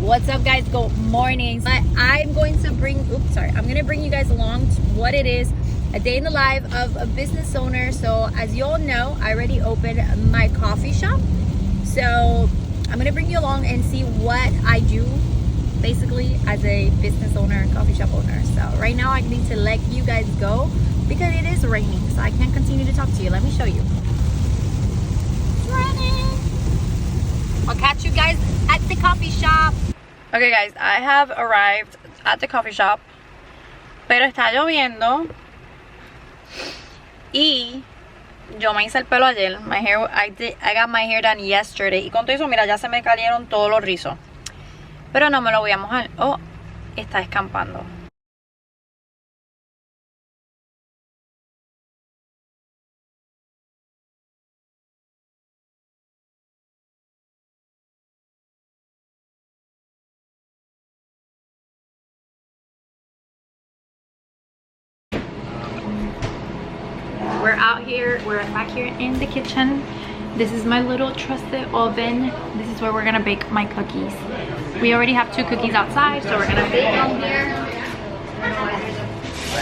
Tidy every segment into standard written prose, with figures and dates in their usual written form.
What's up, guys? Good morning. But I'm going to bring you guys along to what it is, a day in the life of a business owner. So as you all know, I already opened my coffee shop, so I'm gonna bring you along and see what I do basically as a business owner and coffee shop owner. So right now I need to let you guys go because it is raining, so I can't continue to talk to you. Let me show you. It's raining. I'll catch you guys at the coffee shop. Okay guys, I have arrived at the coffee shop, pero está lloviendo y yo me hice el pelo ayer. I got my hair done yesterday, y con todo eso, mira, ya se me cayeron todos los rizos, pero no me lo voy a mojar. Oh, está escampando. We're out here, we're back here in the kitchen. This is my little trusted oven. This is where we're gonna bake my cookies. We already have 2 cookies outside, so we're gonna bake them here.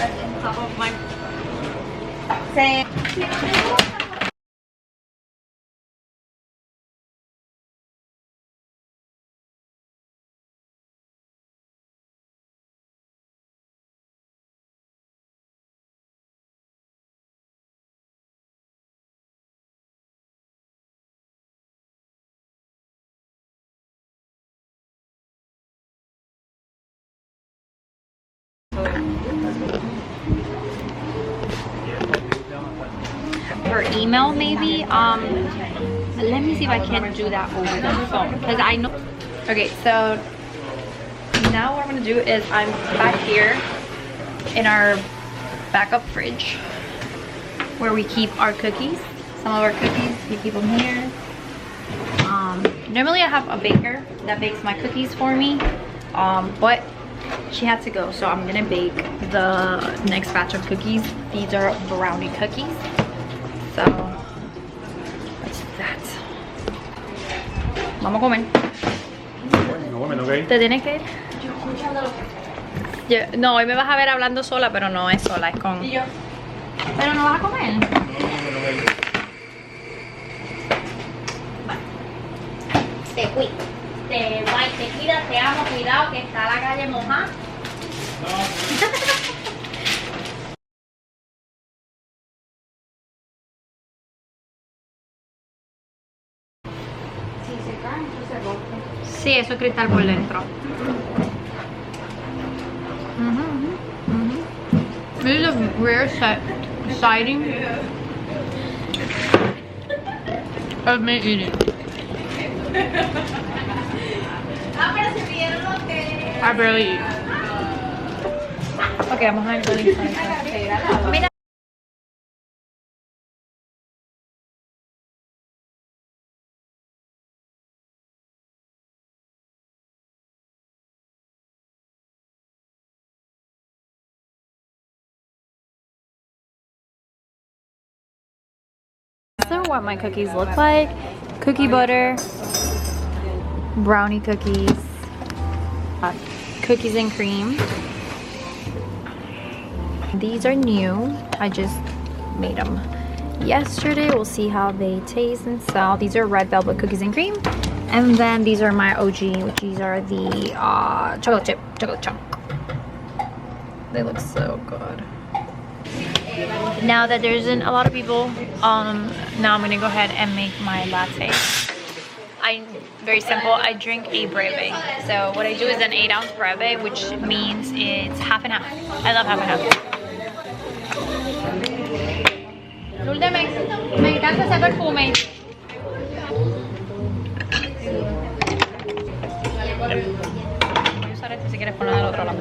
On top of my for email maybe. Let me see if I can do that over the phone, because I know. Okay, so now what I'm gonna do is I'm back here in our backup fridge where we keep our cookies. Some of our cookies, we keep them here. Normally I have a baker that bakes my cookies for me, but she had to go, so I'm gonna bake the next batch of cookies. These are brownie cookies, so that's that. Vamos a comer. No comen, ok. ¿Te tienes que ir? No, hoy me vas a ver hablando sola, pero no es sola, es con... ¿Y yo? ¿Pero no vas a comer? Te cuidas, te amo, cuidado que está la calle mojada. Sí, eso es cristal por dentro. This is a rare sighting of me eating. I barely eat. Okay, I'm behind really funny. Mira. These are what my cookies look like. Cookie butter, brownie cookies, cookies and cream. These are new. I just made them yesterday. We'll see how they taste and smell. These are red velvet cookies and cream. And then these are my OG, which these are the chocolate chunk. They look so good. Now that there isn't a lot of people, now I'm gonna go ahead and make my latte. Very simple, I drink a breve. So what I do is an 8-ounce breve, which means it's half and half. I love half and half. Dulce, me encanta ese perfume. Voy a usar este si quieres poner del otro lado.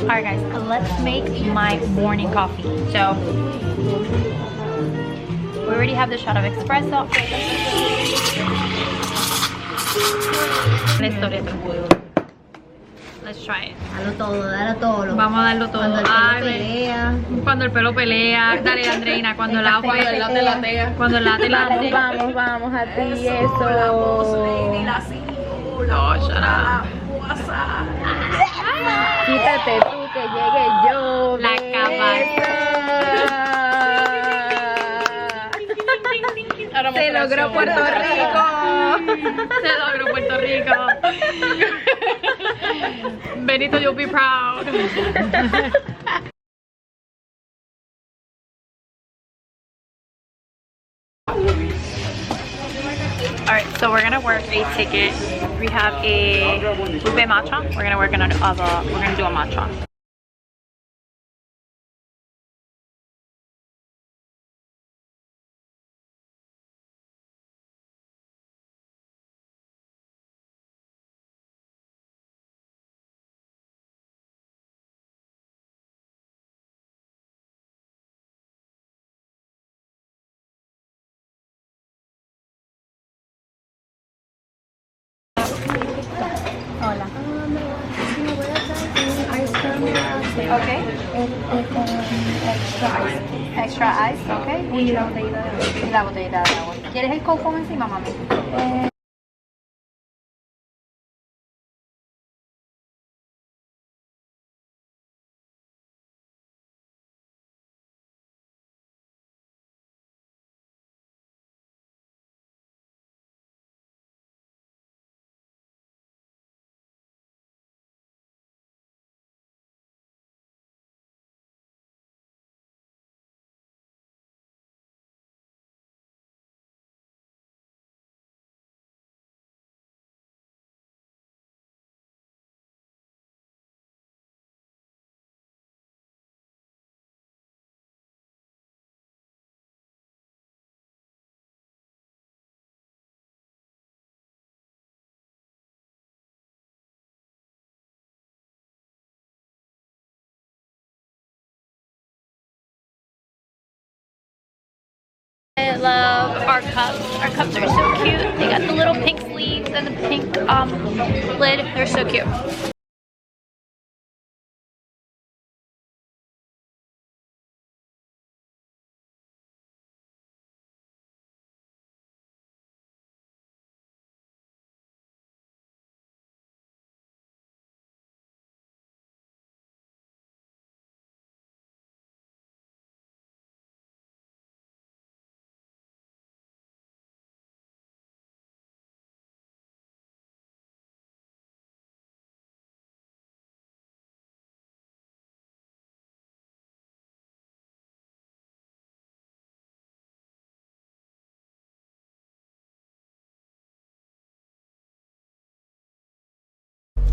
Alright guys, let's make my morning coffee. So we already have the shot of espresso. Let's try it. Dalo todo. Vamos a darlo todo. Cuando el pelo pelea. Dale, Andreina, cuando el agua latea. Cuando el latte latea. Vamos a ti eso. Quítate tú que llegue yo. La Se logró Puerto Rico. Se logró Puerto Rico. Benito, you'll be proud. Alright, so we're gonna work a ticket. We have a ube matcha. We're gonna work on we're gonna do a matcha. Hola. Okay. Extra ice, okay. Y la botellita de agua. ¿Quieres el coco encima, mami? I love our cups. Our cups are so cute. They got the little pink sleeves and the pink lid. They're so cute.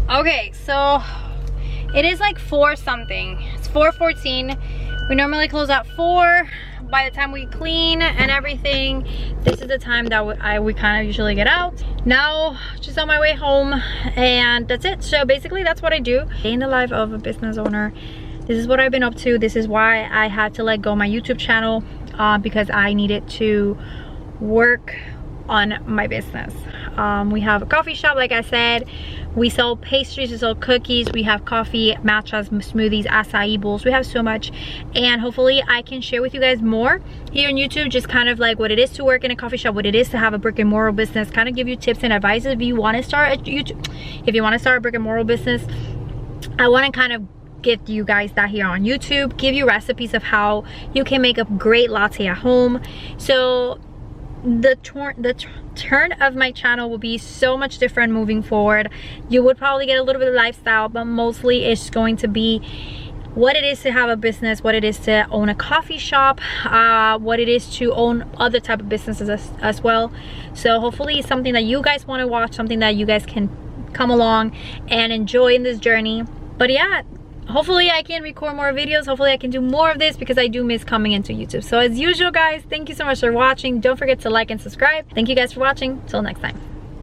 Okay, so it is like 4 something. It's 4:14. We normally close at 4. By the time we clean and everything, this is the time that we kind of usually get out. Now, just on my way home, and that's it. So basically, that's what I do. Day in the life of a business owner. This is what I've been up to. This is why I had to let go my YouTube channel because I needed to work on my business. We have a coffee shop, like I said. We sell pastries, we sell cookies, we have coffee, matchas, smoothies, acai bowls. We have so much, and hopefully I can share with you guys more here on YouTube, just kind of like what it is to work in a coffee shop, what it is to have a brick and mortar business, kind of give you tips and advice if you want to start a YouTube, if you want to start a brick and mortar business. I want to kind of give you guys that here on YouTube, give you recipes of how you can make a great latte at home. So the turn of my channel will be so much different moving forward. You would probably get a little bit of lifestyle, but mostly it's going to be what it is to have a business, what it is to own a coffee shop, what it is to own other type of businesses as well. So hopefully it's something that you guys want to watch, something that you guys can come along and enjoy in this journey. But yeah, hopefully I can record more videos. Hopefully I can do more of this because I do miss coming into YouTube. So as usual, guys, thank you so much for watching. Don't forget to like and subscribe. Thank you guys for watching. Till next time.